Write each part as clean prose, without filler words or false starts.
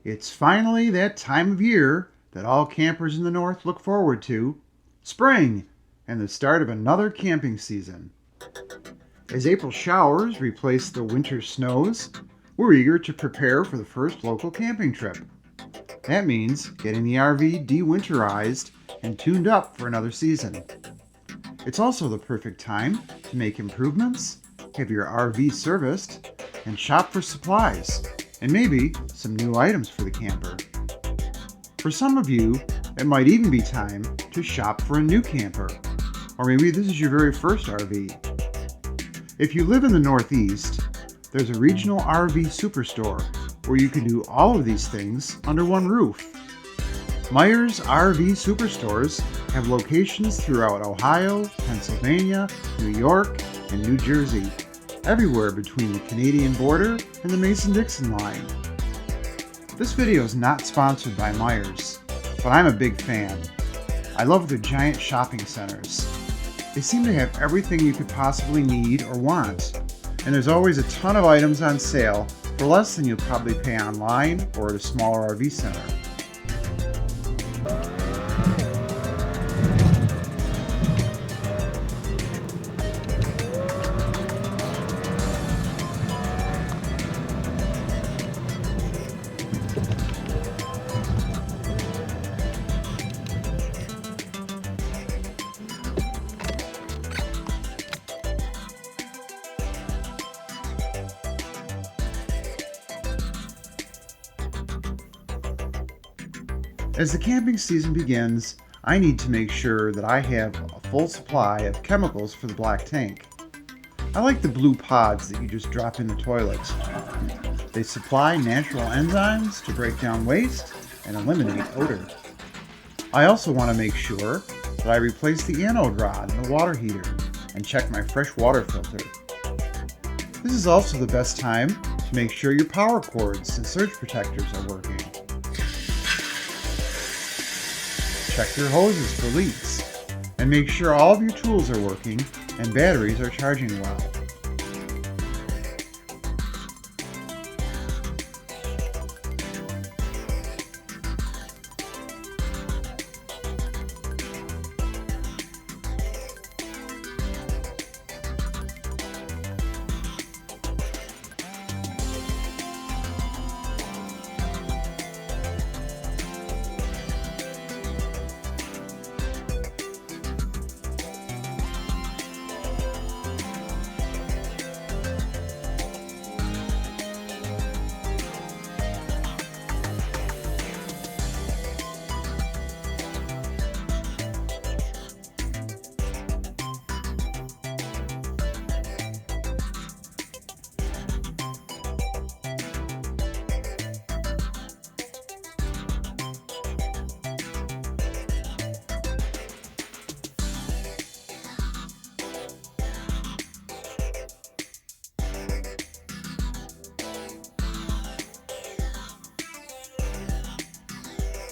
It's finally that time of year that all campers in the north look forward to, spring, and the start of another camping season. As April showers replace the winter snows, we're eager to prepare for the first local camping trip. That means getting the RV de-winterized and tuned up for another season. It's also the perfect time to make improvements, have your RV serviced, and shop for supplies, and maybe some new items for the camper. For some of you, it might even be time to shop for a new camper, or maybe this is your very first RV. If you live in the Northeast, there's a regional RV Superstore where you can do all of these things under one roof. Meyers RV Superstores have locations throughout Ohio, Pennsylvania, New York, and New Jersey, everywhere between the Canadian border and the Mason-Dixon line. This video is not sponsored by Meyers, but I'm a big fan. I love their giant shopping centers. They seem to have everything you could possibly need or want, and there's always a ton of items on sale for less than you'll probably pay online or at a smaller RV center. As the camping season begins, I need to make sure that I have a full supply of chemicals for the black tank. I like the blue pods that you just drop in the toilet. They supply natural enzymes to break down waste and eliminate odor. I also want to make sure that I replace the anode rod in the water heater and check my fresh water filter. This is also the best time to make sure your power cords and surge protectors are working. Check your hoses for leaks, and make sure all of your tools are working and batteries are charging well.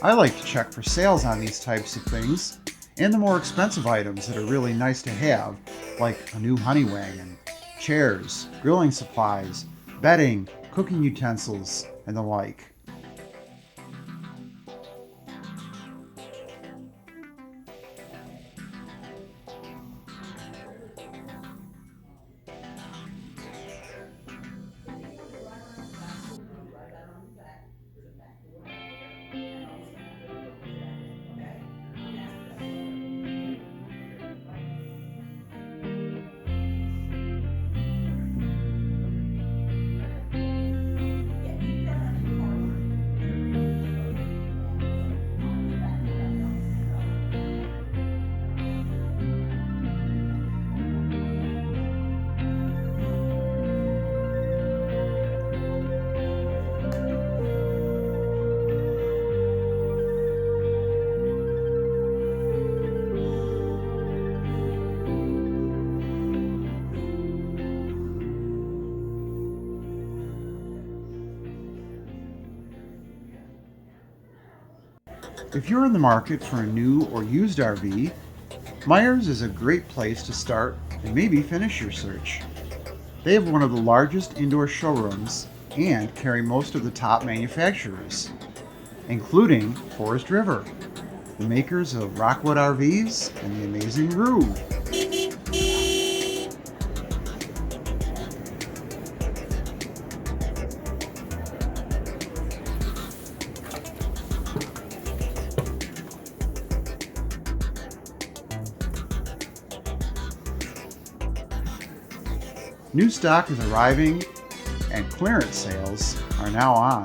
I like to check for sales on these types of things, and the more expensive items that are really nice to have, like a new honey wagon, chairs, grilling supplies, bedding, cooking utensils, and the like. If you're in the market for a new or used RV, Meyers is a great place to start and maybe finish your search. They have one of the largest indoor showrooms and carry most of the top manufacturers, including Forest River, the makers of Rockwood RVs and the amazing Roo. New stock is arriving and clearance sales are now on.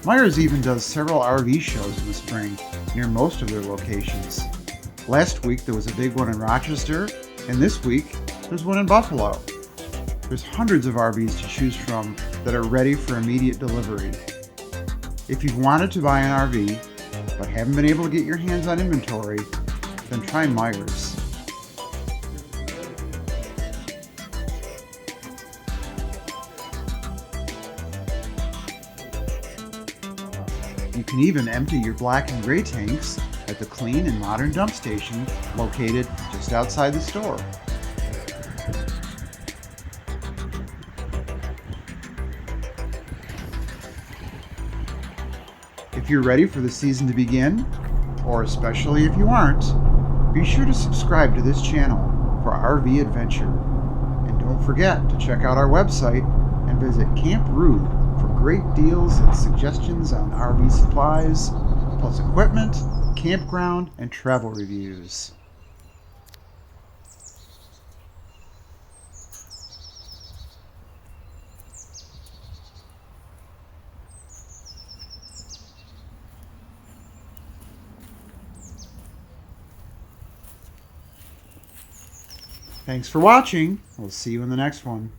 Meyers even does several RV shows in the spring near most of their locations. Last week there was a big one in Rochester, and this week there's one in Buffalo. There's hundreds of RVs to choose from that are ready for immediate delivery. If you've wanted to buy an RV but haven't been able to get your hands on inventory, then try Meyers. You can even empty your black and gray tanks at the clean and modern dump station located just outside the store. If you're ready for the season to begin, or especially if you aren't, be sure to subscribe to this channel for RV adventure. And don't forget to check out our website and visit Camp Roo for great deals and suggestions on RV supplies, plus equipment, campground, and travel reviews. Thanks for watching. We'll see you in the next one.